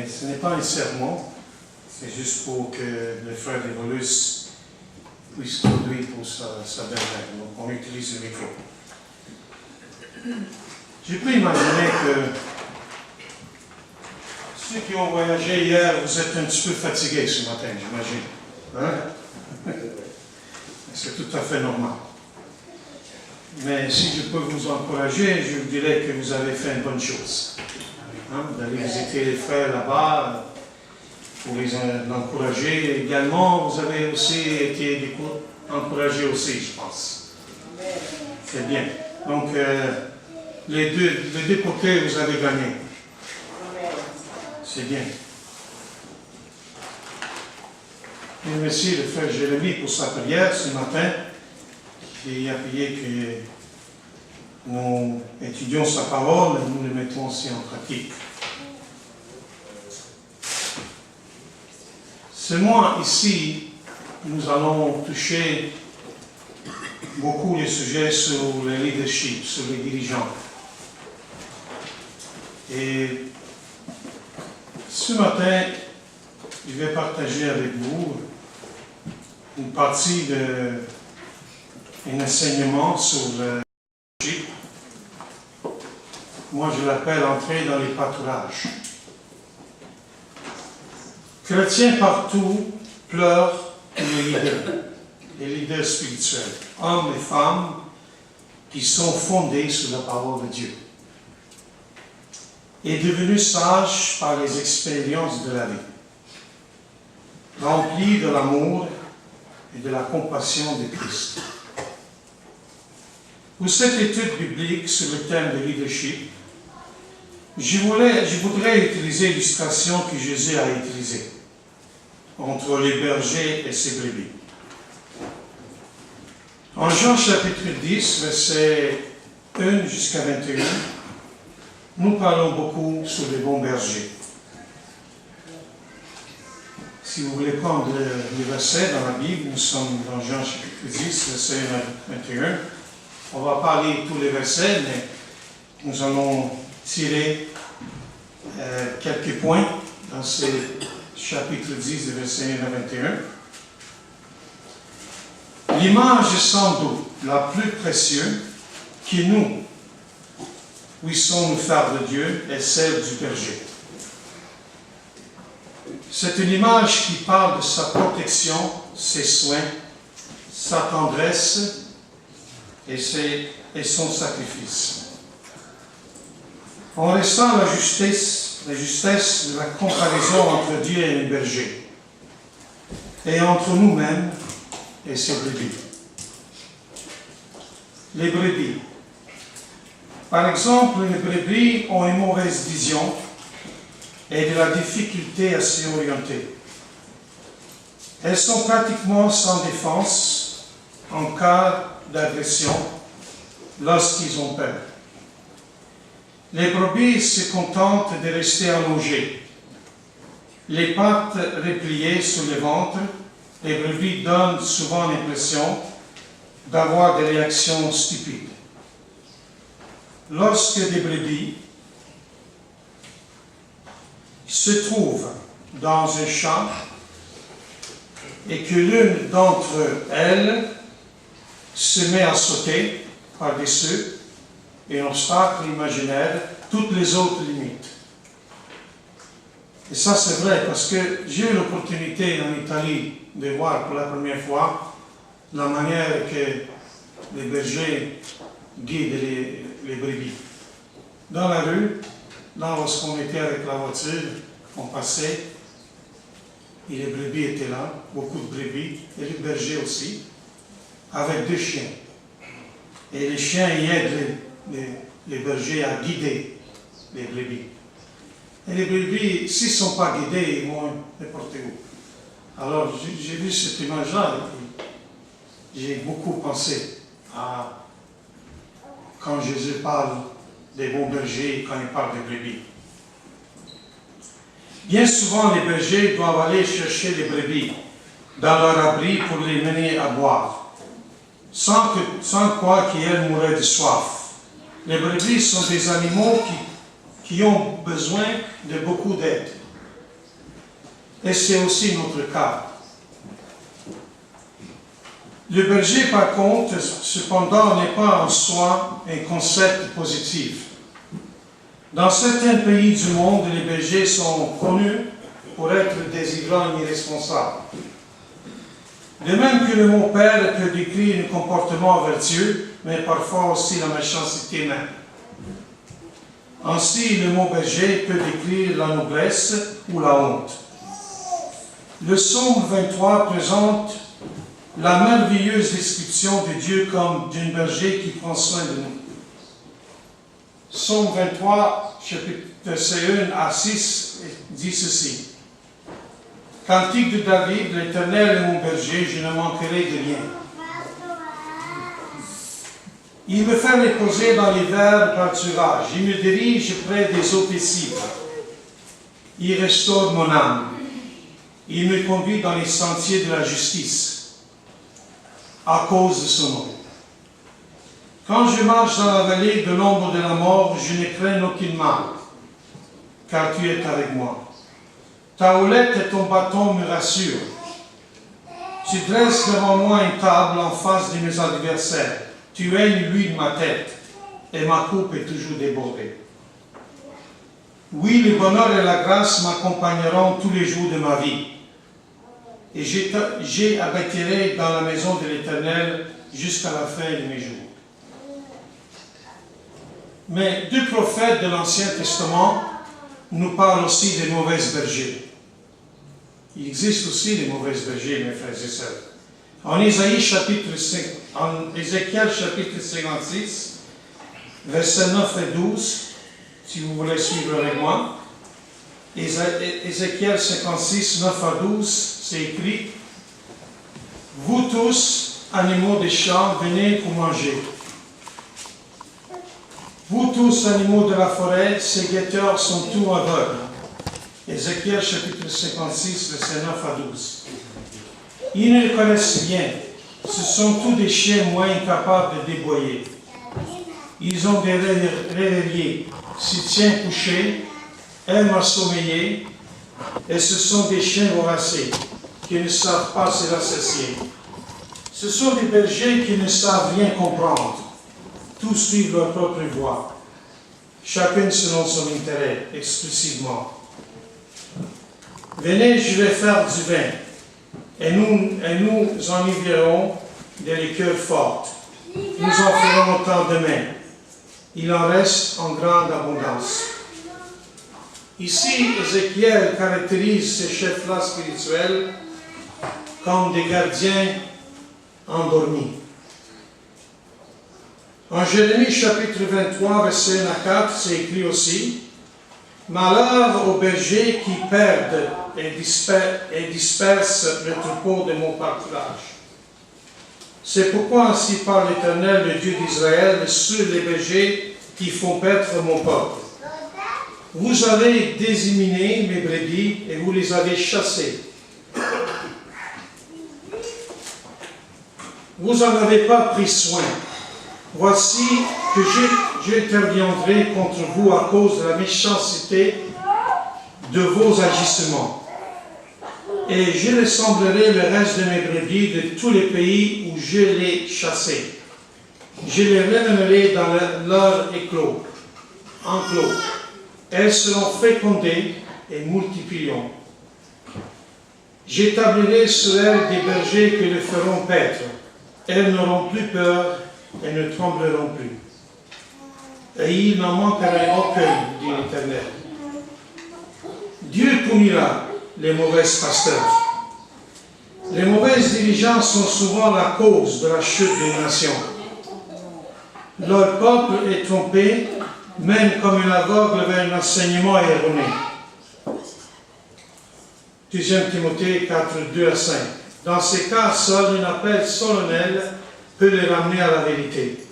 Ce n'est pas un sermon, c'est juste pour que le frère Evolus puisse produire pour sa belle-mère. Donc on utilise le micro. J'ai pu imaginer que ceux qui ont voyagé hier, vous êtes un petit peu fatigués ce matin, j'imagine. Hein? C'est tout à fait normal. Mais si je peux vous encourager, je vous dirais que vous avez fait une bonne chose. D'aller visiter les frères là-bas, pour les encourager. Également, vous avez aussi été encouragés aussi, je pense. C'est bien. Donc, les deux côtés, vous avez gagné. C'est bien. Et merci le frère Jérémie pour sa prière ce matin, qui a prié que nous étudions sa parole et nous le mettons aussi en pratique. Ce mois ici, nous allons toucher beaucoup les sujets sur le leadership, sur les dirigeants. Et ce matin, je vais partager avec vous une partie d'un enseignement sur le leadership. Moi, je l'appelle entrer dans les pâturages. Chrétiens partout pleurent pour les leaders spirituels, hommes et femmes qui sont fondés sur la parole de Dieu et devenus sages par les expériences de la vie, remplis de l'amour et de la compassion de Christ. Pour cette étude biblique sur le thème de leadership, je voudrais utiliser l'illustration que Jésus a utilisée entre les bergers et ses brebis. En Jean chapitre 10, versets 1 jusqu'à 21, nous parlons beaucoup sur les bons bergers. Si vous voulez prendre les versets dans la Bible, nous sommes dans Jean chapitre 10, verset 21. On ne va pas lire tous les versets, mais nous allons tirer quelques points dans ce chapitre 10, verset 1 à 21. L'image sans doute la plus précieuse que nous puissions nous faire de Dieu est celle du berger. C'est une image qui parle de sa protection, ses soins, sa tendresse et son sacrifice. On ressent la justesse de la comparaison entre Dieu et le berger, et entre nous-mêmes et ses brebis. Les brebis. Par exemple, les brebis ont une mauvaise vision et de la difficulté à s'y orienter. Elles sont pratiquement sans défense en cas d'agression lorsqu'ils ont peur. Les brebis se contentent de rester allongées, les pattes repliées sur le ventre. Les brebis donnent souvent l'impression d'avoir des réactions stupides. Lorsque des brebis se trouvent dans un champ et que l'une d'entre elles se met à sauter par-dessus un obstacle imaginaire, toutes les autres limites. Et ça, c'est vrai, parce que j'ai eu l'opportunité en Italie de voir pour la première fois la manière que les bergers guident les brebis. Dans la rue, lorsqu'on était avec la voiture, on passait, et les brebis étaient là, beaucoup de brebis, et les bergers aussi, avec 2 chiens. Et les chiens y aident les bergers à guider les brebis. Et les brebis, s'ils ne sont pas guidés, ils vont n'importe où. Alors, j'ai vu cette image-là, et j'ai beaucoup pensé à quand Jésus parle des bons bergers, quand il parle des brebis. Bien souvent, les bergers doivent aller chercher les brebis dans leur abri pour les mener à boire, sans quoi qu'elles mourraient de soif. Les brebis sont des animaux qui ont besoin de beaucoup d'aide. Et c'est aussi notre cas. Le berger, par contre, cependant, n'est pas en soi un concept positif. Dans certains pays du monde, les bergers sont connus pour être des ivrognes irresponsables. De même que le mot père peut décrire un comportement vertueux, mais parfois aussi la méchanceté même. Ainsi, le mot berger peut décrire la noblesse ou la honte. Le psaume 23 présente la merveilleuse description de Dieu comme d'un berger qui prend soin de nous. Psaume 23, chapitre 1 à 6, dit ceci. Cantique de David, l'Éternel est mon berger, je ne manquerai de rien. Il me fait reposer dans les verts pâturages, il me dirige près des eaux paisibles. Il restaure mon âme. Il me conduit dans les sentiers de la justice, à cause de son nom. Quand je marche dans la vallée de l'ombre de la mort, je ne crains aucun mal, car tu es avec moi. Ta houlette et ton bâton me rassurent. Tu dresses devant moi une table en face de mes adversaires. Tu aimes l'huile de ma tête, et ma coupe est toujours débordée. Oui, le bonheur et la grâce m'accompagneront tous les jours de ma vie. Et j'habiterai dans la maison de l'Éternel jusqu'à la fin de mes jours. Mais 2 prophètes de l'Ancien Testament nous parlent aussi des mauvaises bergers. Il existe aussi des mauvaises bergers, mes frères et sœurs. En Ézéchiel chapitre 56, versets 9 et 12, si vous voulez suivre avec moi, Ézéchiel 56, 9 à 12, c'est écrit « Vous tous, animaux des champs, venez pour manger. Vous tous, animaux de la forêt, ces guetteurs sont tous aveugles. » Ézéchiel chapitre 56, versets 9 à 12. Ils ne le connaissent rien. Ce sont tous des chiens moins incapables de déboyer. Ils ont des rêveries, s'y tiennent couchés, aiment à sommeiller, et ce sont des chiens voraciers qui ne savent pas se rassasier. Ce sont des bergers qui ne savent rien comprendre. Tous suivent leur propre voie, chacun selon son intérêt, exclusivement. Venez, je vais faire du vin, et nous enivrerons des liqueurs fortes. Nous en ferons autant demain. Il en reste en grande abondance. Ici, Ézéchiel caractérise ces chefs-là spirituels comme des gardiens endormis. En Jérémie chapitre 23, verset 1 à 4, c'est écrit aussi « Malheur aux bergers qui perdent et disperse le troupeau de mon pâturage. C'est pourquoi ainsi parle l'Éternel, le Dieu d'Israël, sur les bergers qui font paître mon peuple. Vous avez déséminé mes brebis et vous les avez chassées. Vous n'en avez pas pris soin. Voici que j'interviendrai contre vous à cause de la méchanceté de vos agissements. Et je rassemblerai le reste de mes brebis de tous les pays où je les chassés. Je les ramènerai dans leur enclos. Elles seront fécondées et multiplieront. J'établirai sur elles des bergers qui les feront paître. Elles n'auront plus peur et ne trembleront plus. Et il n'en manquera aucun, dit l'Éternel. Dieu punira les mauvais pasteurs. Les mauvaises dirigeants sont souvent la cause de la chute des nations. Leur peuple est trompé, même comme un aveugle vers un enseignement erroné. 2 Timothée 4, 2 à 5. Dans ces cas, seul un appel solennel peut les ramener à la vérité.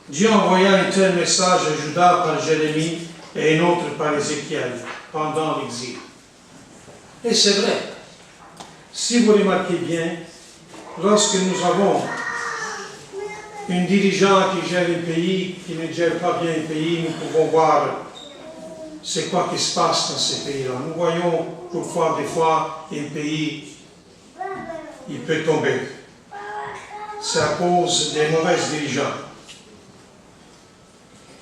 Dieu envoya un tel message à Judas par Jérémie et un autre par Ézéchiel pendant l'exil. Et c'est vrai. Si vous remarquez bien, lorsque nous avons un dirigeant qui gère un pays, qui ne gère pas bien un pays, nous pouvons voir c'est quoi qui se passe dans ces pays-là. Nous voyons pourquoi des fois un pays il peut tomber. C'est à cause des mauvais dirigeants.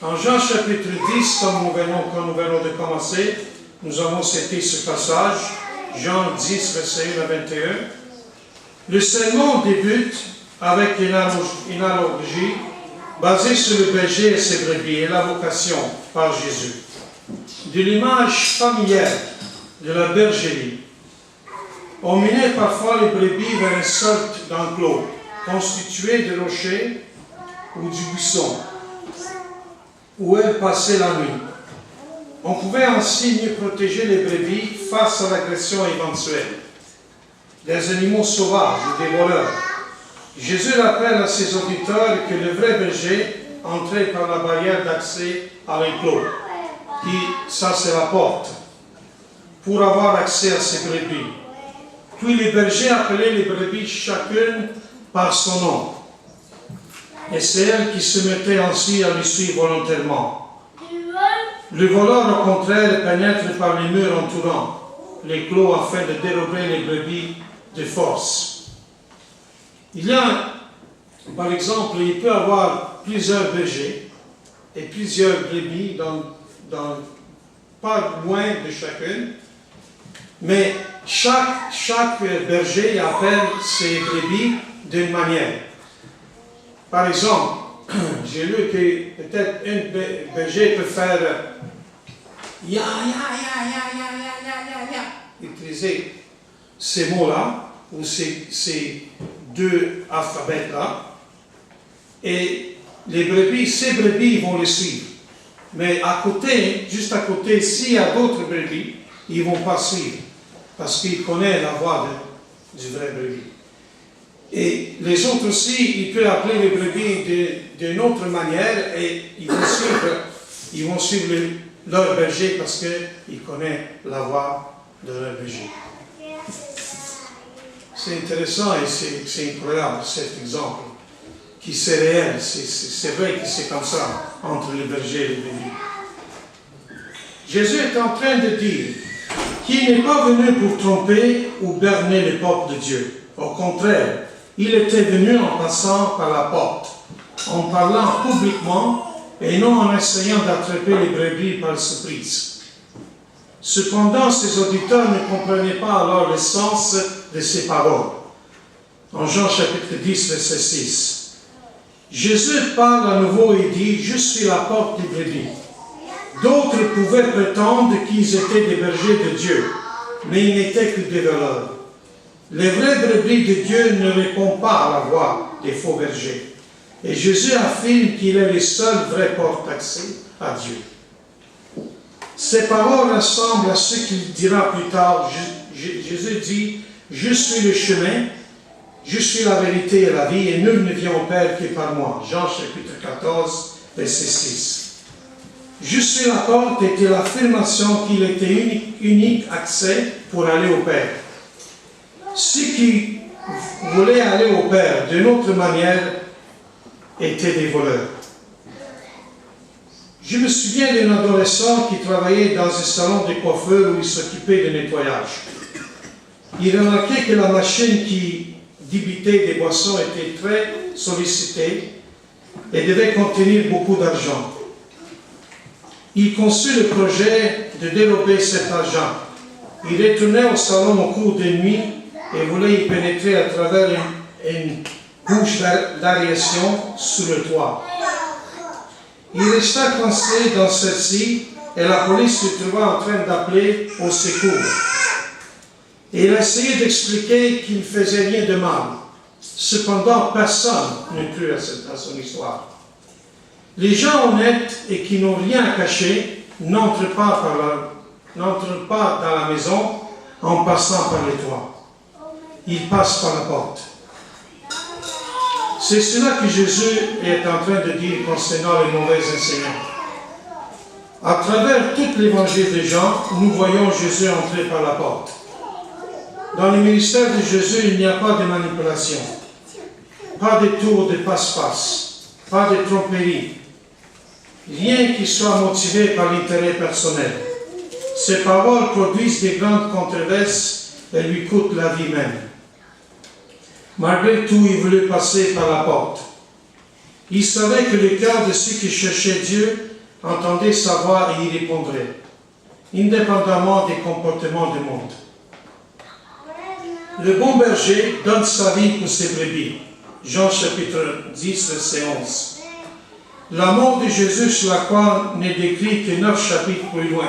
En Jean chapitre 10, quand nous venons de commencer, nous avons cité ce passage, Jean 10, verset 1 à 21. Le sermon débute avec une analogie basée sur le berger et ses brebis et la vocation par Jésus. De l'image familière de la bergerie, on menait parfois les brebis vers une sorte d'enclos constitué de rochers ou du buisson, où elles passaient la nuit. On pouvait ainsi mieux protéger les brebis face à l'agression éventuelle des animaux sauvages ou des voleurs. Jésus rappelle à ses auditeurs que le vrai berger entrait par la barrière d'accès à l'enclos, ça c'est la porte, pour avoir accès à ses brebis. Puis les bergers appelaient les brebis chacune par son nom. Et c'est elles qui se mettaient ainsi à lui suivre volontairement. Le voleur, au contraire, pénètre par les murs entourant les clos afin de dérober les brebis de force. Il y a, par exemple, il peut y avoir plusieurs bergers et plusieurs brebis pas loin de chacune, mais chaque berger appelle ses brebis d'une manière. Par exemple, j'ai lu que peut-être un berger peut faire ya, utiliser ces mots-là, ou ces deux alphabets-là, et ces brebis vont les suivre. Mais à côté, juste à côté, s'il y a d'autres brebis, ils ne vont pas suivre, parce qu'ils connaissent la voix du vrai brebis. Et les autres aussi, ils peuvent appeler les brebis d'une autre manière, et ils vont suivre leur berger parce qu'ils connaissent la voix de leur berger. C'est intéressant et c'est incroyable cet exemple, qui c'est réel, c'est vrai que c'est comme ça entre le berger et le brebis. Jésus est en train de dire qu'il n'est pas venu pour tromper ou berner le peuple de Dieu. Au contraire, il était venu en passant par la porte, en parlant publiquement et non en essayant d'attraper les brebis par surprise. Cependant, ses auditeurs ne comprenaient pas alors le sens de ces paroles. En Jean chapitre 10, verset 6. Jésus parle à nouveau et dit « Je suis la porte des brebis ». D'autres pouvaient prétendre qu'ils étaient des bergers de Dieu, mais ils n'étaient que des voleurs. Les vrais brebis de Dieu ne répondent pas à la voix des faux bergers. Et Jésus affirme qu'il est le seul vrai porte d'accès à Dieu. Ces paroles ressemblent à ce qu'il dira plus tard, Jésus dit, je suis le chemin, je suis la vérité et la vie, et nul ne vient au Père que par moi. Jean chapitre 14, verset 6. Je suis la porte était l'affirmation qu'il était unique accès pour aller au Père. Ceux qui voulaient aller au Père d'une autre manière étaient des voleurs. Je me souviens d'un adolescent qui travaillait dans un salon de coiffeur où il s'occupait de nettoyage. Il remarquait que la machine qui débitait des boissons était très sollicitée et devait contenir beaucoup d'argent. Il conçut le projet de développer cet argent. Il retournait au salon au cours de nuit et voulait y pénétrer à travers une bouche d'aération sous le toit. Il resta coincé dans celle-ci et la police se trouva en train d'appeler au secours. Et il a essayé d'expliquer qu'il ne faisait rien de mal. Cependant, personne ne crut à son histoire. Les gens honnêtes et qui n'ont rien à cacher n'entrent pas dans la maison en passant par les toits. Ils passent par la porte. C'est cela que Jésus est en train de dire concernant les mauvais enseignants. À travers tout l'évangile de Jean, nous voyons Jésus entrer par la porte. Dans le ministère de Jésus, il n'y a pas de manipulation, pas de tour de passe-passe, pas de tromperie, rien qui soit motivé par l'intérêt personnel. Ses paroles produisent de grandes controverses et lui coûtent la vie même. Malgré tout, il voulait passer par la porte. Il savait que le cœur de ceux qui cherchaient Dieu entendait sa voix et y répondrait, indépendamment des comportements du monde. Le bon berger donne sa vie pour ses brebis. Jean chapitre 10, verset 11. La mort de Jésus sur la croix n'est décrite que 9 chapitres plus loin.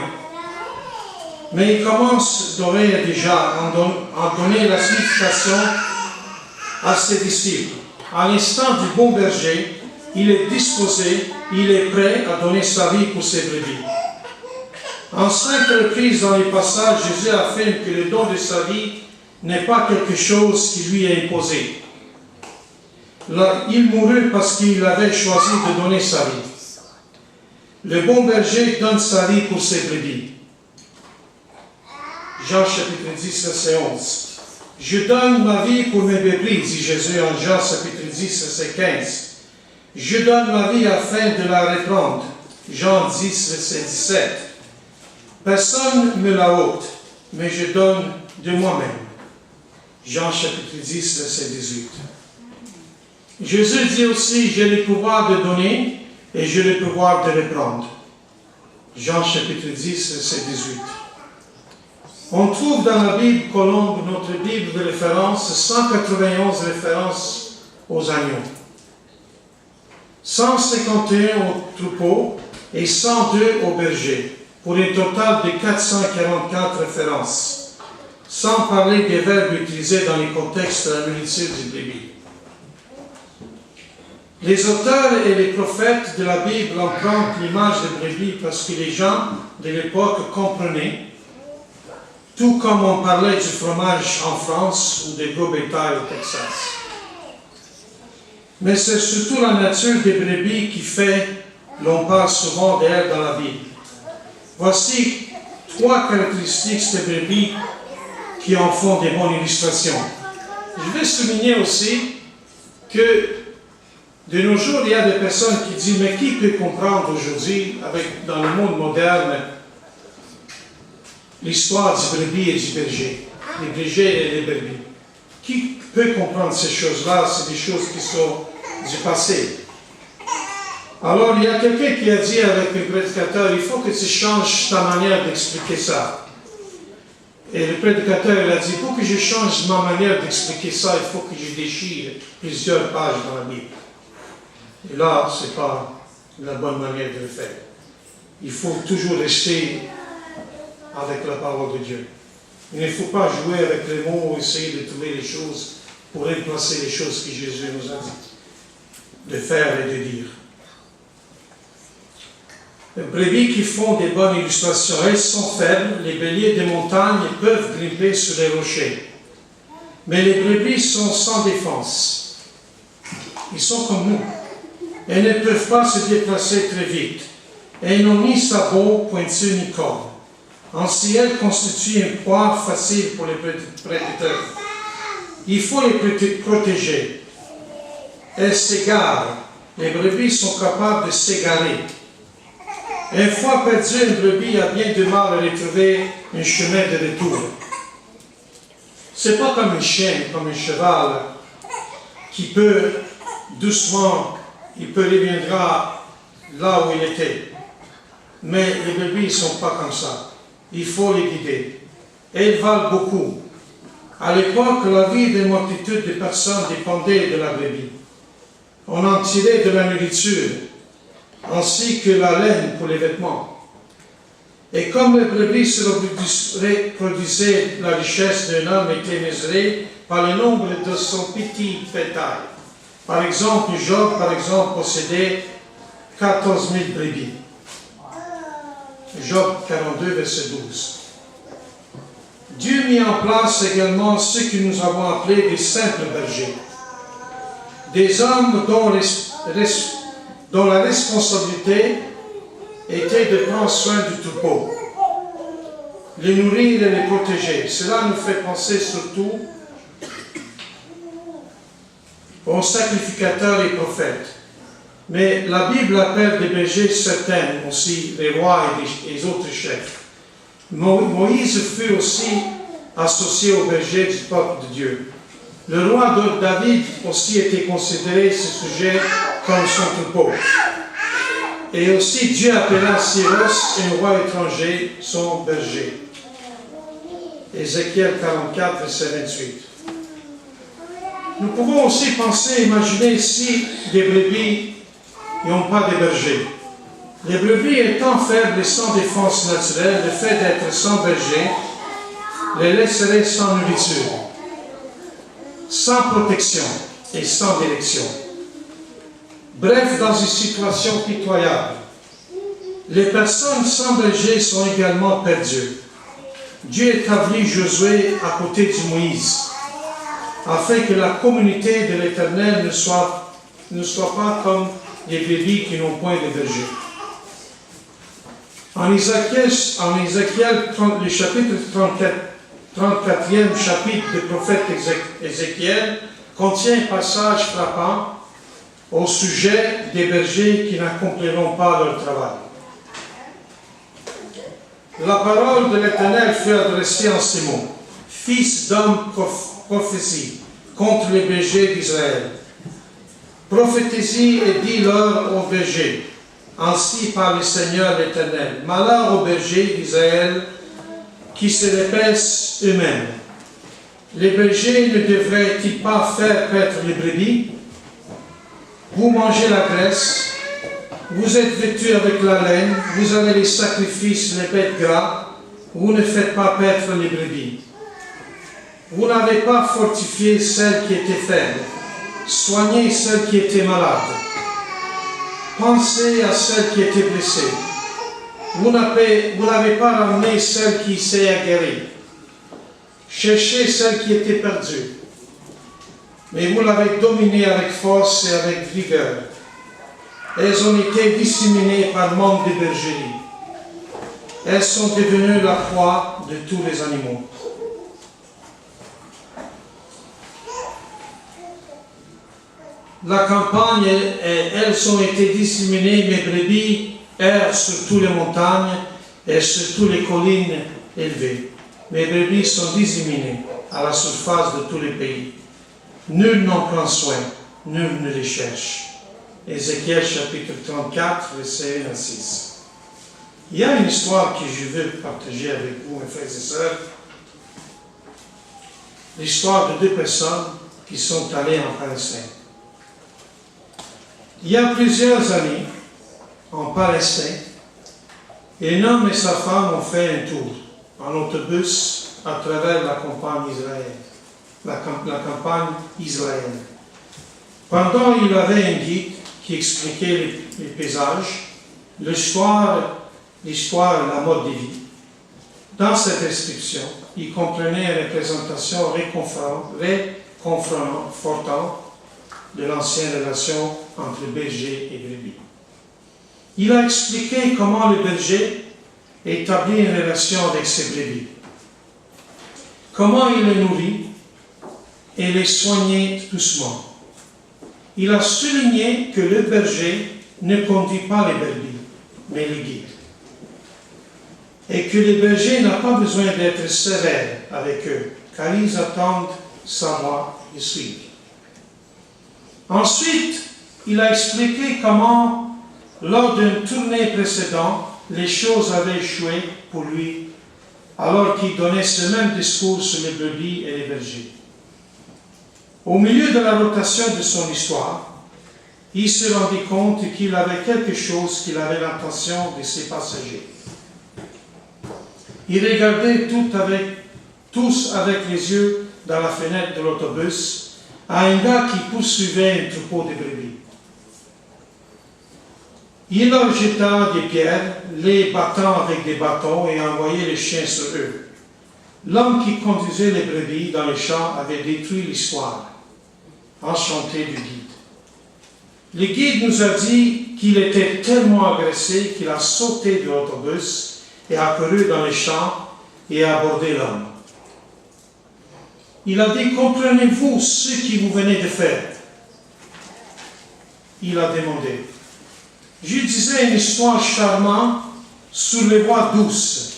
Mais il commence d'ores et déjà à donner la signification à ses disciples. À l'instant du bon berger, il est disposé, il est prêt à donner sa vie pour ses brebis. En 5 reprises dans les passages, Jésus affirme que le don de sa vie n'est pas quelque chose qui lui est imposé. Là, il mourut parce qu'il avait choisi de donner sa vie. Le bon berger donne sa vie pour ses brebis. Jean chapitre 10, verset 11. Je donne ma vie pour mes brebis, dit Jésus en Jean chapitre 10, verset 15. Je donne ma vie afin de la reprendre. Jean 10, verset 17. Personne ne me la ôte, mais je donne de moi-même. Jean chapitre 10, verset 18. Jésus dit aussi, j'ai le pouvoir de donner et j'ai le pouvoir de reprendre. Jean chapitre 10, verset 18. On trouve dans la Bible Colombe, notre Bible de référence, 191 références aux agneaux, 151 aux troupeaux et 102 aux bergers, pour un total de 444 références, sans parler des verbes utilisés dans les contextes de la multitude des brebis. Les auteurs et les prophètes de la Bible empruntent l'image des brebis parce que les gens de l'époque comprenaient, tout comme on parlait du fromage en France ou des gros bétails au Texas. Mais c'est surtout la nature des brebis qui fait, l'on parle souvent d'elle dans la Bible. Voici 3 caractéristiques des brebis qui en font des bonnes illustrations. Je vais souligner aussi que de nos jours, il y a des personnes qui disent, mais qui peut comprendre aujourd'hui, dans le monde moderne, l'histoire du brebis et du berger, les bergers et les brebis? Qui peut comprendre ces choses-là? C'est des choses qui sont du passé. Alors, il y a quelqu'un qui a dit avec le prédicateur, il faut que tu changes ta manière d'expliquer ça. Et le prédicateur, il a dit, pour que je change ma manière d'expliquer ça, il faut que je déchire plusieurs pages dans la Bible. Et là, ce n'est pas la bonne manière de le faire. Il faut toujours rester avec la parole de Dieu. Il ne faut pas jouer avec les mots, essayer de trouver les choses pour remplacer les choses que Jésus nous a dit de faire et de dire. Les brebis qui font des bonnes illustrations, elles sont faibles, les béliers des montagnes peuvent grimper sur les rochers. Mais les brebis sont sans défense. Ils sont comme nous. Elles ne peuvent pas se déplacer très vite. Et ils n'ont ni sabots pointus ni cornes. Ainsi, elles constituent une proie facile pour les prédateurs. Il faut les protéger. Elles s'égarent. Les brebis sont capables de s'égarer. Une fois perdue, une brebis a bien du mal à retrouver un chemin de retour. C'est pas comme un chien, comme un cheval, qui peut doucement, il peut reviendra là où il était. Mais les brebis ne sont pas comme ça. Il faut les guider. Elles valent beaucoup. À l'époque, la vie d'une multitude de personnes dépendait de la brebis. On en tirait de la nourriture, ainsi que la laine pour les vêtements. Et comme les brebis se reproduisaient, la richesse d'un homme était mesurée par le nombre de son petit bétail. Par exemple, Job, possédait 14 000 brebis. Job 42, verset 12. Dieu mit en place également ce que nous avons appelé des simples bergers. Des hommes dont la responsabilité était de prendre soin du troupeau, les nourrir et les protéger. Cela nous fait penser surtout aux sacrificateurs et prophètes. Mais la Bible appelle des bergers certains aussi, les rois et les autres chefs. Moïse fut aussi associé aux bergers du peuple de Dieu. Le roi David aussi était considéré ce sujet comme son troupeau. Et aussi Dieu appela Cyrus, un roi étranger, son berger. Ézéchiel 44, verset 28. Nous pouvons aussi imaginer si des brebis n'ont pas de berger. Les brebis étant faibles et sans défense naturelle, le fait d'être sans berger les laisserait sans nourriture, sans protection et sans direction. Bref, dans une situation pitoyable. Les personnes sans berger sont également perdues. Dieu établit Josué à côté de Moïse, afin que la communauté de l'Éternel ne soit pas comme les brebis qui n'ont point de berger. En Ézéchiel, le chapitre 34e chapitre du prophète Ézéchiel contient un passage frappant au sujet des bergers qui n'accompliront pas leur travail. La parole de l'Éternel fut adressée en ces mots. Fils d'homme, prophétie contre les bergers d'Israël. Prophétisez et dis-leur aux bergers. Ainsi parle le Seigneur l'Éternel. Malheur aux bergers d'Israël qui se répètent eux-mêmes. Les bergers ne devraient-ils pas faire paître les brebis? Vous mangez la graisse, vous êtes vêtus avec la laine, vous avez les sacrifices, les bêtes gras, vous ne faites pas paître les brebis. Vous n'avez pas fortifié celles qui étaient faibles, soigné celles qui étaient malades. Pensez à celles qui étaient blessées. Vous n'avez pas ramené celles qui s'est aguerries. Cherchez celles qui étaient perdues. Mais vous l'avez dominée avec force et avec vigueur. Elles ont été disséminées par manque de bergerie. Elles sont devenues la proie de tous les animaux. La campagne, elles ont été disséminées, mes brebis errent sur toutes les montagnes et sur toutes les collines élevées. Mes brebis sont disséminées à la surface de tous les pays. Nul n'en prend soin, nul ne les cherche. Ézéchiel chapitre 34, verset 1 à 6. Il y a une histoire que je veux partager avec vous, mes frères et sœurs. L'histoire de deux personnes qui sont allées en Palestine. Il y a plusieurs années, en Palestine, un homme et sa femme ont fait un tour en autobus à travers la campagne israélienne. La campagne israélienne. Pendant il avait un guide qui expliquait les paysages, l'histoire, la mode de vie. Dans cette description, il comprenait une représentation réconfortante de l'ancienne relation entre berger et brebis. Il a expliqué comment le berger établit une relation avec ses brebis, comment il les nourrit et les soignait doucement. Il a souligné que le berger ne conduit pas les brebis, mais les guide. Et que le berger n'a pas besoin d'être sévère avec eux, car ils attendent sa voix et suivent. Ensuite, il a expliqué comment, lors d'une tournée précédente, les choses avaient échoué pour lui, alors qu'il donnait ce même discours sur les brebis et les bergers. Au milieu de la rotation de son histoire, il se rendit compte qu'il avait quelque chose qu'il avait l'intention de ses passagers. Il regardait tous avec les yeux dans la fenêtre de l'autobus à un gars qui poursuivait un troupeau de brebis. Il leur jeta des pierres, les battant avec des bâtons et envoyait les chiens sur eux. L'homme qui conduisait les brebis dans les champs avait détruit l'histoire. Enchanté du guide. Le guide nous a dit qu'il était tellement agressé qu'il a sauté de l'autobus et a couru dans les champs et a abordé l'homme. Il a dit, comprenez-vous ce que vous venez de faire? Il a demandé. Je disais une histoire charmante sur les voies douces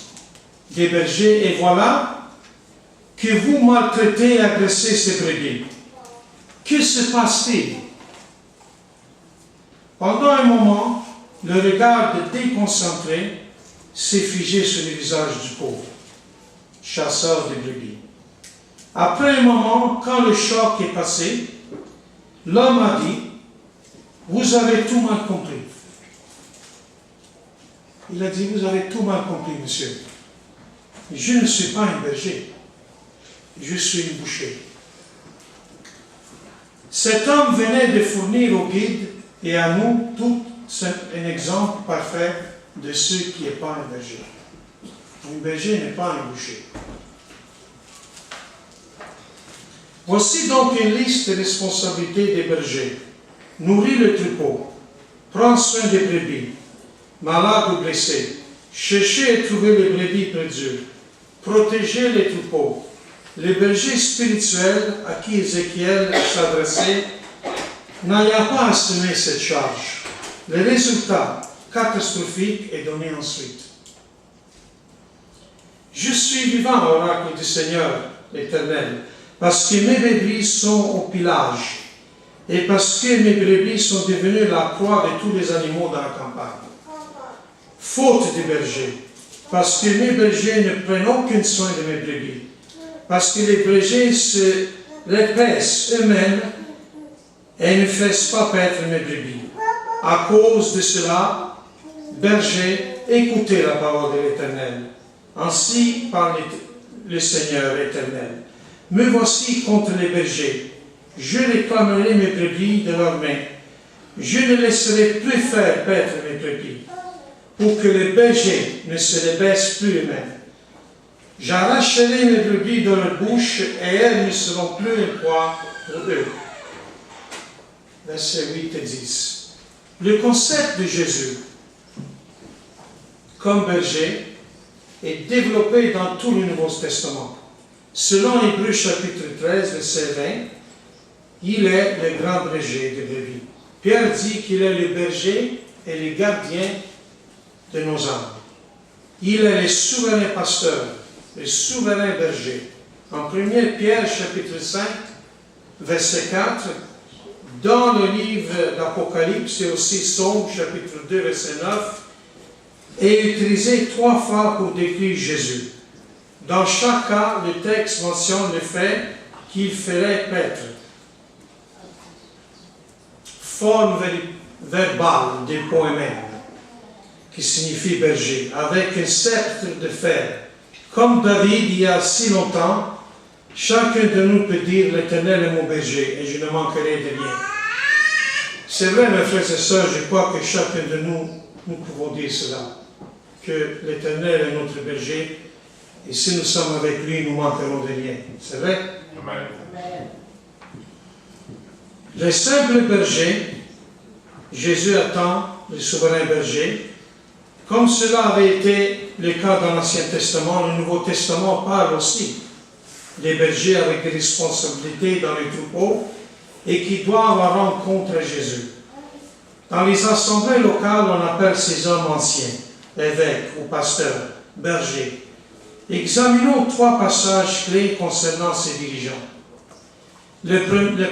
des bergers et voilà que vous maltraitez et agressez ces brebis. Que se passe-t-il? Pendant un moment, le regard déconcentré s'est figé sur le visage du pauvre, chasseur de brebis. Après un moment, quand le choc est passé, l'homme a dit, vous avez tout mal compris. Il a dit, vous avez tout mal compris, monsieur. Je ne suis pas un berger, je suis un boucher. Cet homme venait de fournir au guide et à nous tous un exemple parfait de ce qui n'est pas un berger. Un berger n'est pas un boucher. Voici donc une liste de responsabilités des bergers. Nourrir le troupeau, prendre soin des brebis, malades ou blessés, chercher et trouver les brebis perdues, protéger les troupeaux. Les bergers spirituels à qui Ézéchiel s'adressait n'ayant pas assumé cette charge. Le résultat catastrophique est donné ensuite. Je suis vivant, oracle du Seigneur l'Éternel, parce que mes brebis sont au pillage, et parce que mes brebis sont devenues la proie de tous les animaux dans la campagne. Faute des bergers, parce que mes bergers ne prennent aucun soin de mes brebis, parce que les bergers se repaissent eux-mêmes et ne fassent pas paître mes brebis. À cause de cela, bergers, écoutez la parole de l'Éternel. Ainsi parle le Seigneur éternel. Me voici contre les bergers. Je réclamerai mes brebis de leurs mains. Je ne laisserai plus faire paître mes brebis, pour que les bergers ne se rebaissent plus eux-mêmes. J'arracherai mes brebis de leur bouche et elles ne seront plus une proie pour eux. Versets 8 et 10. Le concept de Jésus comme berger est développé dans tout le Nouveau Testament. Selon Hébreux chapitre 13, verset 20, il est le grand berger de brebis. Pierre dit qu'il est le berger et le gardien de nos âmes. Il est le souverain pasteur, le souverain berger. En 1 Pierre chapitre 5, verset 4, dans le livre d'Apocalypse et aussi Psaume chapitre 2, verset 9, est utilisé 3 fois pour décrire Jésus. Dans chaque cas, le texte mentionne le fait qu'il ferait paître. Forme verbale des poèmes, qui signifie berger, avec un sceptre de fer. Comme David il y a si longtemps, chacun de nous peut dire l'Éternel est mon berger et je ne manquerai de rien. C'est vrai, mes frères et sœurs, je crois que chacun de nous nous pouvons dire cela, que l'Éternel est notre berger, et si nous sommes avec lui, nous manquerons de rien. C'est vrai? Amen. Les simples bergers, Jésus attend le souverain berger. Comme cela avait été le cas dans l'Ancien Testament, le Nouveau Testament parle aussi des bergers avec des responsabilités dans les troupeaux et qui doivent rencontrer Jésus. Dans les assemblées locales, on appelle ces hommes anciens, évêques ou pasteurs, bergers. Examinons 3 passages clés concernant ces dirigeants. Le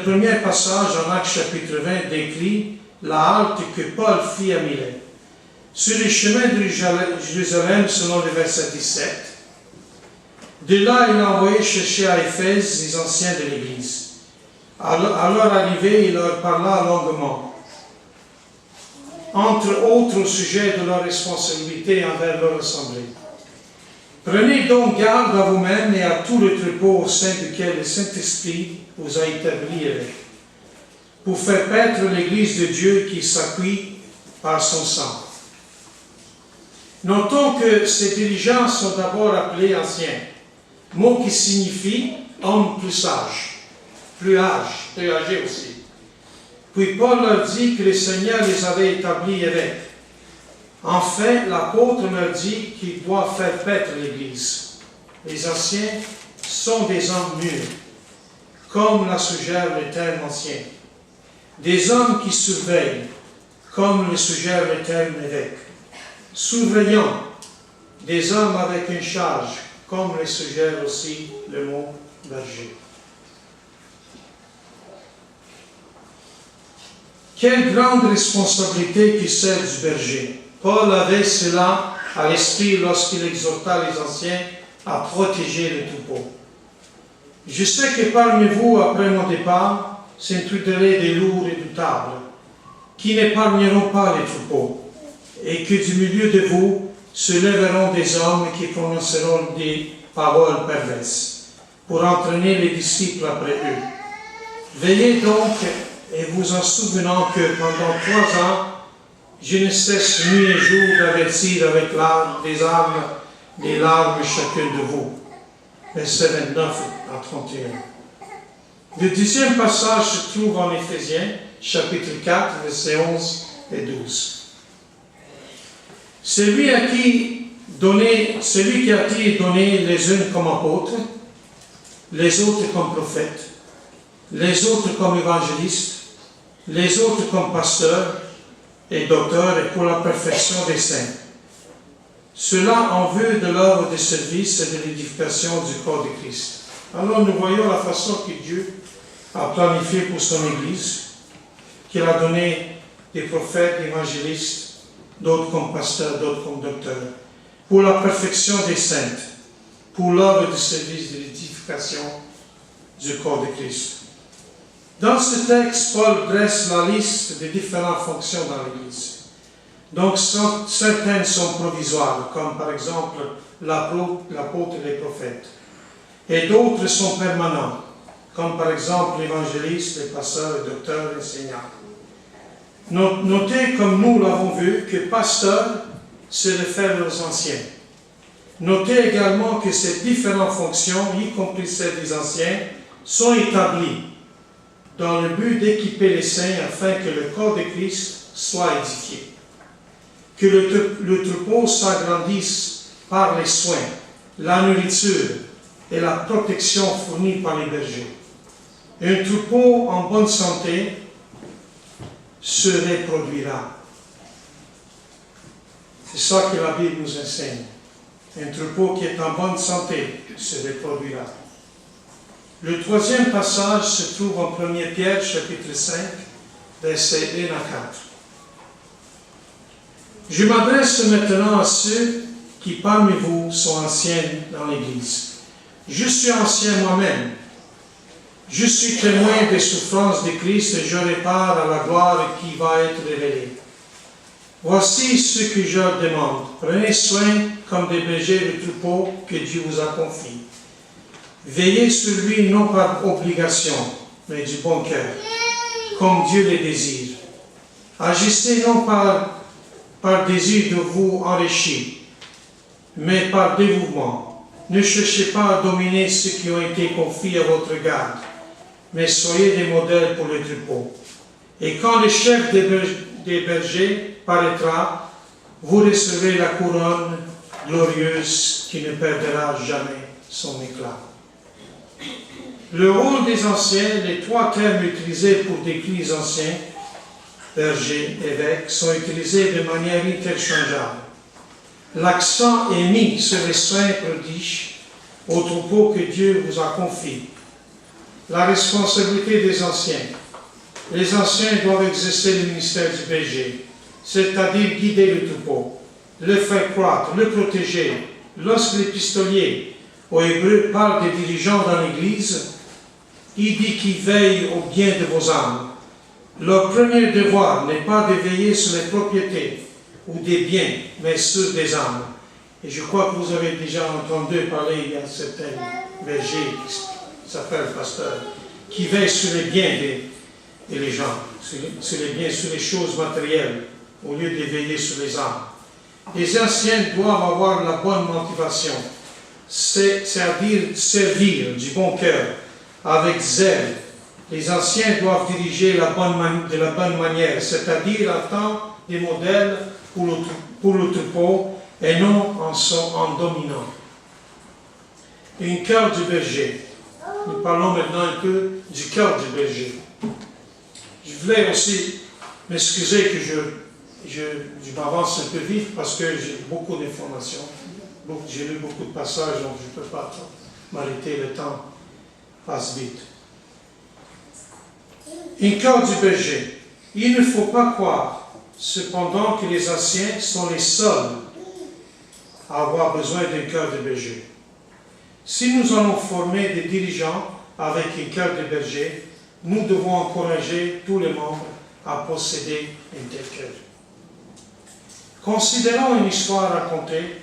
premier passage en Actes chapitre 20 décrit la halte que Paul fit à Milet. Sur le chemin de Jérusalem, selon le verset 17, de là, il a envoyé chercher à Éphèse les anciens de l'Église. À leur arrivée, il leur parla longuement, entre autres au sujet de leur responsabilité envers leur assemblée. Prenez donc garde à vous-même et à tout le troupeau au sein duquel le Saint-Esprit vous a établi avec, pour faire paître l'Église de Dieu qui s'appuie par son sang. Notons que ces dirigeants sont d'abord appelés anciens, mot qui signifie homme plus sage, plus âgé aussi. Puis Paul leur dit que le Seigneur les avait établis évêques. Enfin, l'apôtre leur dit qu'ils doivent faire paître l'Église. Les anciens sont des hommes mûrs, comme la suggère le terme ancien. Des hommes qui surveillent, comme le suggère le terme évêque. Surveillant, des hommes avec une charge, comme le suggère aussi le mot berger. Quelle grande responsabilité qui celle du berger. Paul avait cela à l'esprit lorsqu'il exhorta les anciens à protéger le troupeau. Je sais que parmi vous, après mon départ, s'introduiraient des loups redoutables, qui n'épargneront pas les troupeaux, et que du milieu de vous se lèveront des hommes qui prononceront des paroles perverses, pour entraîner les disciples après eux. Veillez donc, et vous en souvenant que pendant 3 ans, je ne cesse nuit et jour d'avertir avec des larmes chacun de vous. Versets 29 à 31. Le 10e passage se trouve en Éphésiens, chapitre 4, versets 11 et 12. Celui qui a été donné les uns comme apôtres, les autres comme prophètes, les autres comme évangélistes, les autres comme pasteurs et docteurs, et pour la perfection des saints. Cela en vue de l'œuvre de service et de l'édification du corps de Christ. Alors nous voyons la façon que Dieu a planifié pour son Église, qu'il a donné des prophètes, des évangélistes, d'autres comme pasteurs, d'autres comme docteurs, pour la perfection des saintes, pour l'œuvre de service de l'édification du corps de Christ. Dans ce texte, Paul dresse la liste des différentes fonctions dans l'Église. Donc, certaines sont provisoires, comme par exemple l'apôtre et les prophètes. Et d'autres sont permanentes, comme par exemple l'évangéliste, les pasteurs, les docteurs, les enseignants. Notez, comme nous l'avons vu, que pasteur se réfère aux anciens. Notez également que ces différentes fonctions, y compris celles des anciens, sont établies dans le but d'équiper les saints afin que le corps de Christ soit édifié. Que le troupeau s'agrandisse par les soins, la nourriture et la protection fournie par les bergers. Un troupeau en bonne santé se reproduira. C'est ça que la Bible nous enseigne. Un troupeau qui est en bonne santé se reproduira. Le 3e passage se trouve en 1 Pierre, chapitre 5, versets 1 à 4. Je m'adresse maintenant à ceux qui parmi vous sont anciens dans l'Église. Je suis ancien moi-même. Je suis témoin des souffrances de Christ et j'aurai part à la gloire qui va être révélée. Voici ce que je leur demande. Prenez soin comme des bergers de troupeau que Dieu vous a confiés. Veillez sur lui non par obligation, mais du bon cœur, comme Dieu le désire. Agissez non pas par désir de vous enrichir, mais par dévouement. Ne cherchez pas à dominer ceux qui ont été confiés à votre garde, mais soyez des modèles pour les troupeaux. Et quand le chef des bergers paraîtra, vous recevrez la couronne glorieuse qui ne perdra jamais son éclat. Le rôle des anciens, les trois termes utilisés pour décrire les anciens, bergers, évêques, sont utilisés de manière interchangeable. L'accent est mis sur les soins prodiges aux troupeaux que Dieu vous a confiés. La responsabilité des anciens. Les anciens doivent exercer le ministère du berger, c'est-à-dire guider le troupeau, le faire croître, le protéger. Lorsque l'épistolier aux Hébreux parle des dirigeants dans l'Église, il dit qu'ils veillent au bien de vos âmes. Leur premier devoir n'est pas de veiller sur les propriétés ou des biens, mais sur des âmes. Et je crois que vous avez déjà entendu parler, il y a certains bergers qui s'appellent pasteurs, qui veillent sur les biens des gens, sur les biens, sur les choses matérielles, au lieu de veiller sur les âmes. Les anciens doivent avoir la bonne motivation, c'est-à-dire servir du bon cœur, avec zèle. Les anciens doivent diriger de la bonne manière, c'est-à-dire en tant des modèles pour le troupeau et non en dominant. Un cœur du berger. Nous parlons maintenant un peu du cœur du berger. Je voulais aussi m'excuser que je m'avance un peu vite parce que j'ai beaucoup d'informations. J'ai lu beaucoup de passages, donc je ne peux pas m'arrêter, le temps passe vite. Un cœur du berger. Il ne faut pas croire, cependant, que les anciens sont les seuls à avoir besoin d'un cœur de berger. Si nous allons former des dirigeants avec un cœur de berger, nous devons encourager tous les membres à posséder un tel cœur. Considérons une histoire racontée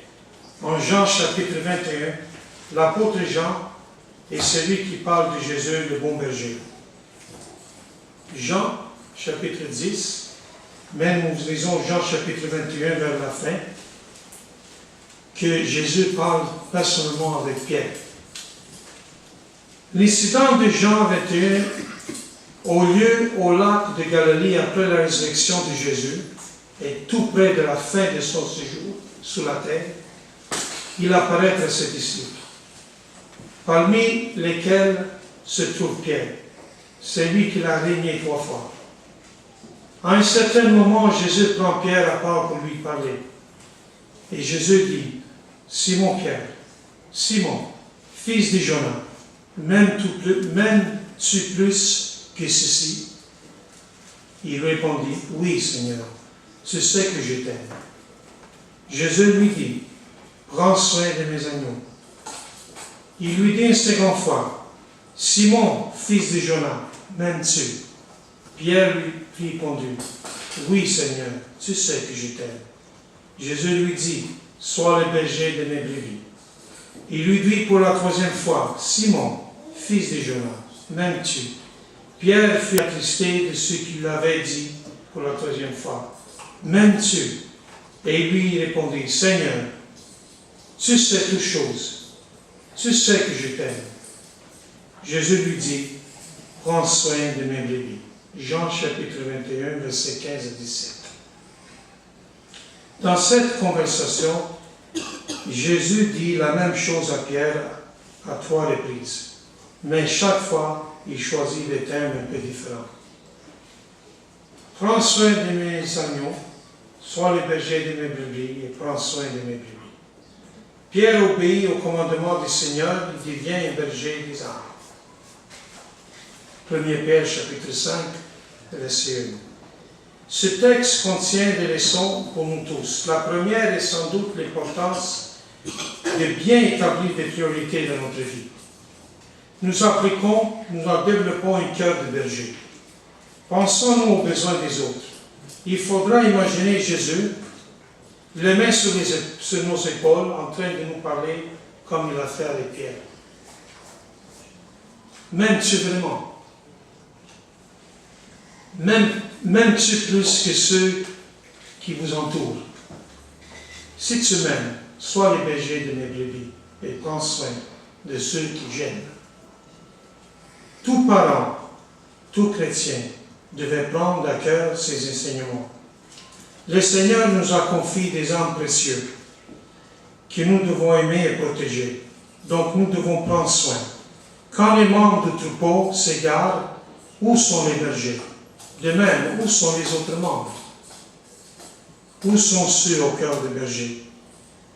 en Jean chapitre 21. L'apôtre Jean est celui qui parle de Jésus, le bon berger. Jean chapitre 10, même nous lisons Jean chapitre 21 vers la fin, que Jésus parle personnellement avec Pierre. L'incident de Jean 21 au lac de Galilée après la résurrection de Jésus, et tout près de la fin de son séjour sur la terre, il apparaît à ses disciples, parmi lesquels se trouve Pierre. C'est lui qui l'a régné 3 fois. À un certain moment, Jésus prend Pierre à part pour lui parler. Et Jésus dit, Simon Pierre, Simon, fils de Jonas, m'aimes-tu plus que ceci? Il répondit, oui Seigneur, tu sais que je t'aime. Jésus lui dit, prends soin de mes agneaux. Il lui dit une seconde fois, Simon, fils de Jonas, m'aimes-tu? Pierre lui répondit, oui Seigneur, tu sais que je t'aime. Jésus lui dit, sois le berger de mes brebis. Il lui dit pour la 3e fois, Simon, fils de Jonas, m'aimes-tu? Pierre fut attristé de ce qu'il avait dit pour la 3e fois. M'aimes-tu? Et lui répondit, Seigneur, tu sais toutes choses. Tu sais que je t'aime. Jésus lui dit, prends soin de mes brebis. Jean chapitre 21, versets 15 à 17. Dans cette conversation, Jésus dit la même chose à Pierre à 3 reprises. Mais chaque fois, il choisit des termes un peu différents. Prends soin de mes agneaux, sois le berger de mes brebis et prends soin de mes brebis. Pierre obéit au commandement du Seigneur, il devient un berger des âmes. 1 Pierre chapitre 5, verset 1. Ce texte contient des leçons pour nous tous. La première est sans doute l'importance de bien établir des priorités dans notre vie. Nous développons un cœur de berger. Pensons-nous aux besoins des autres. Il faudra imaginer Jésus, les mains sur nos épaules, en train de nous parler comme il a fait avec Pierre. M'aimes-tu vraiment? M'aimes-tu plus que ceux qui vous entourent? Si tu m'aimes, sois les bergers de mes brebis et prends soin de ceux qui gênent. Tout parent, tout chrétien devait prendre à cœur ces enseignements. Le Seigneur nous a confié des âmes précieux que nous devons aimer et protéger. Donc nous devons prendre soin. Quand les membres du troupeau s'égarent, où sont les bergers? De même, où sont les autres membres? Où sont ceux au cœur des bergers,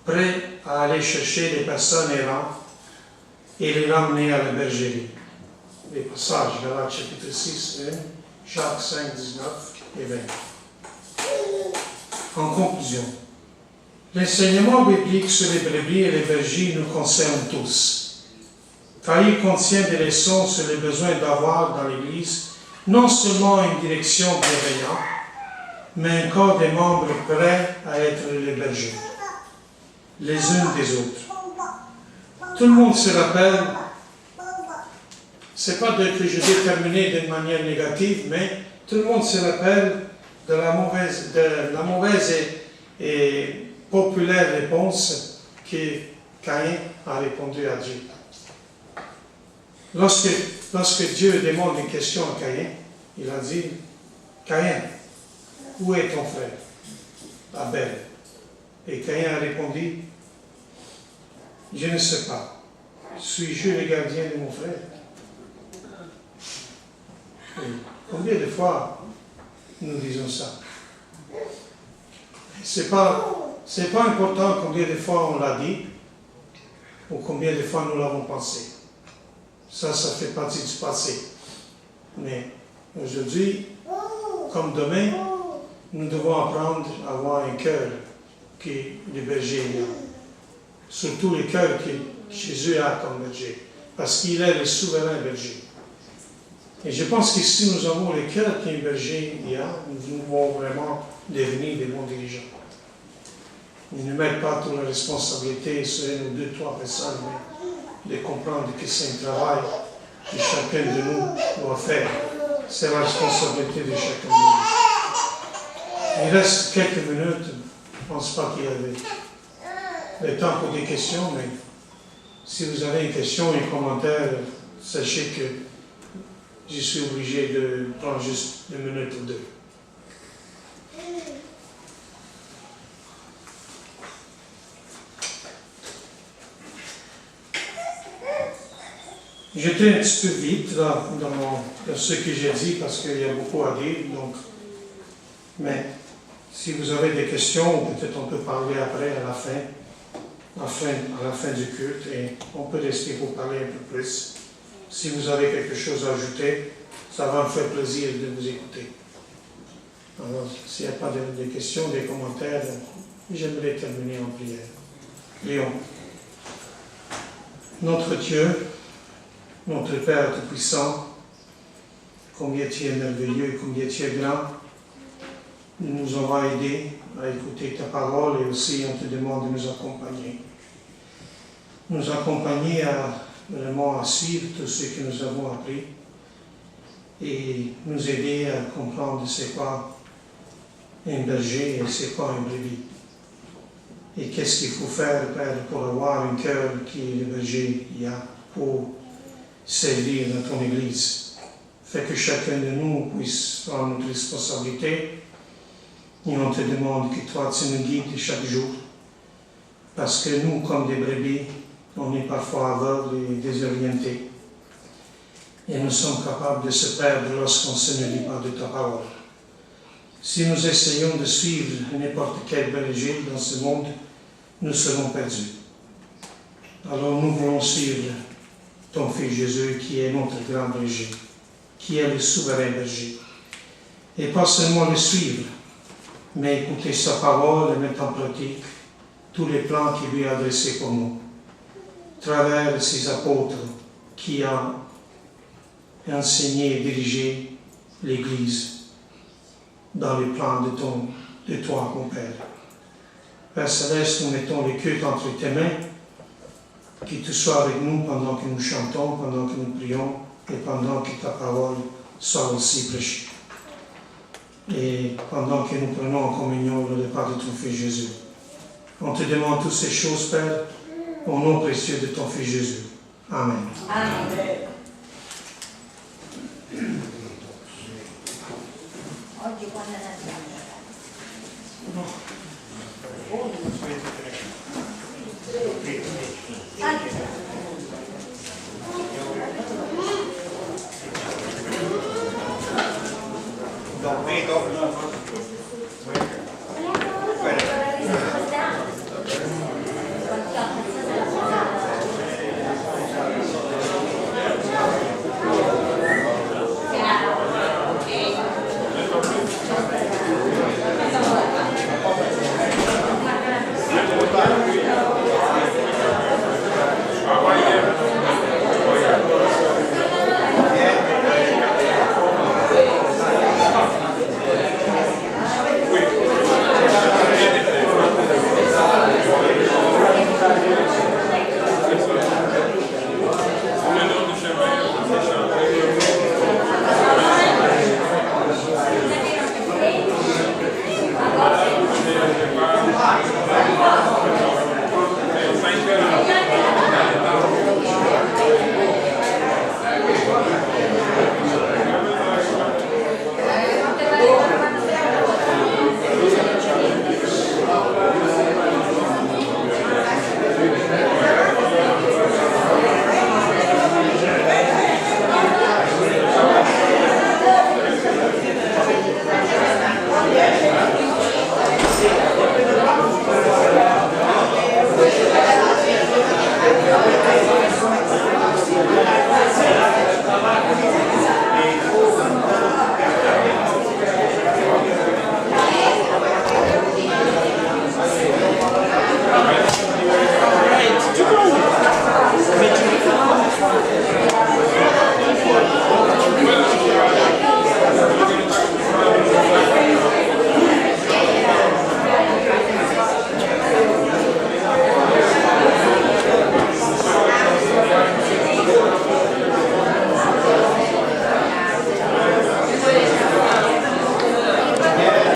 prêts à aller chercher les personnes errantes et les ramener à la bergerie? Les passages, Galates chapitre 6, 1, Jacques 5, 19 et 20. En conclusion, l'enseignement biblique sur les brebis et les bergers nous concerne tous, car il contient des leçons sur le besoin d'avoir dans l'Église non seulement une direction bienveillante, mais encore des membres prêts à être les bergers, les uns des autres. Tout le monde se rappelle, c'est pas que je vais terminer d'une manière négative, mais tout le monde se rappelle de la mauvaise et populaire réponse que Caïn a répondu à Dieu. Lorsque Dieu demande une question à Caïn, il a dit, Caïn, où est ton frère? Abel. Et Caïn a répondu, je ne sais pas. Suis-je le gardien de mon frère? Et combien de fois nous disons ça? C'est pas important combien de fois on l'a dit ou combien de fois nous l'avons pensé. Ça fait partie du passé. Mais aujourd'hui, comme demain, nous devons apprendre à avoir un cœur que le berger a. Surtout le cœur que Jésus a comme berger. Parce qu'il est le souverain berger. Et je pense que si nous avons le cœur qu'un berger a, nous devons vraiment devenir des bons dirigeants. Ils ne mettent pas toute la responsabilité sur une ou deux, trois personnes, mais de comprendre que c'est un travail que chacun de nous doit faire. C'est la responsabilité de chacun de nous. Il reste quelques minutes. Je ne pense pas qu'il y avait le temps pour des questions, mais si vous avez une question, un commentaire, sachez que je suis obligé de prendre juste 1 minute ou 2. J'étais un petit peu vite là, dans ce que j'ai dit parce qu'il y a beaucoup à dire. Donc, mais si vous avez des questions, peut-être on peut parler après à la fin du culte et on peut rester pour parler un peu plus. Si vous avez quelque chose à ajouter, ça va me faire plaisir de vous écouter. Alors, s'il n'y a pas de questions, des commentaires, j'aimerais terminer en prière. Prions. Notre Dieu, notre Père Tout-Puissant, combien tu es merveilleux, combien tu es grand, nous avons aidé à écouter ta parole et aussi on te demande de nous accompagner. Nous accompagner vraiment à suivre tout ce que nous avons appris et nous aider à comprendre c'est quoi un berger et c'est quoi un brebis. Et qu'est-ce qu'il faut faire, Père, pour avoir un cœur qui est le berger il y a pour servir dans ton Église. Fais que chacun de nous puisse prendre notre responsabilité et on te demande que toi tu nous guides chaque jour parce que nous, comme des brebis, on est parfois aveugles et désorientés. Et nous sommes capables de se perdre lorsqu'on ne se lit pas de ta parole. Si nous essayons de suivre n'importe quel berger dans ce monde, nous serons perdus. Alors nous voulons suivre ton Fils Jésus qui est notre grand berger, qui est le souverain berger. Et pas seulement le suivre, mais écouter sa parole et mettre en pratique tous les plans qu'il lui a adressés pour nous. Travers ses apôtres qui ont enseigné et dirigé l'Église dans les plans de toi, mon Père. Père Céleste, nous mettons les cultes entre tes mains, que tu sois avec nous pendant que nous chantons, pendant que nous prions et pendant que ta parole soit aussi prêchée. Et pendant que nous prenons en communion le repas de ton Fils Jésus. On te demande toutes ces choses, Père, au nom précieux de ton Fils Jésus. Amen. Amen. Oggi quando è Non vedo.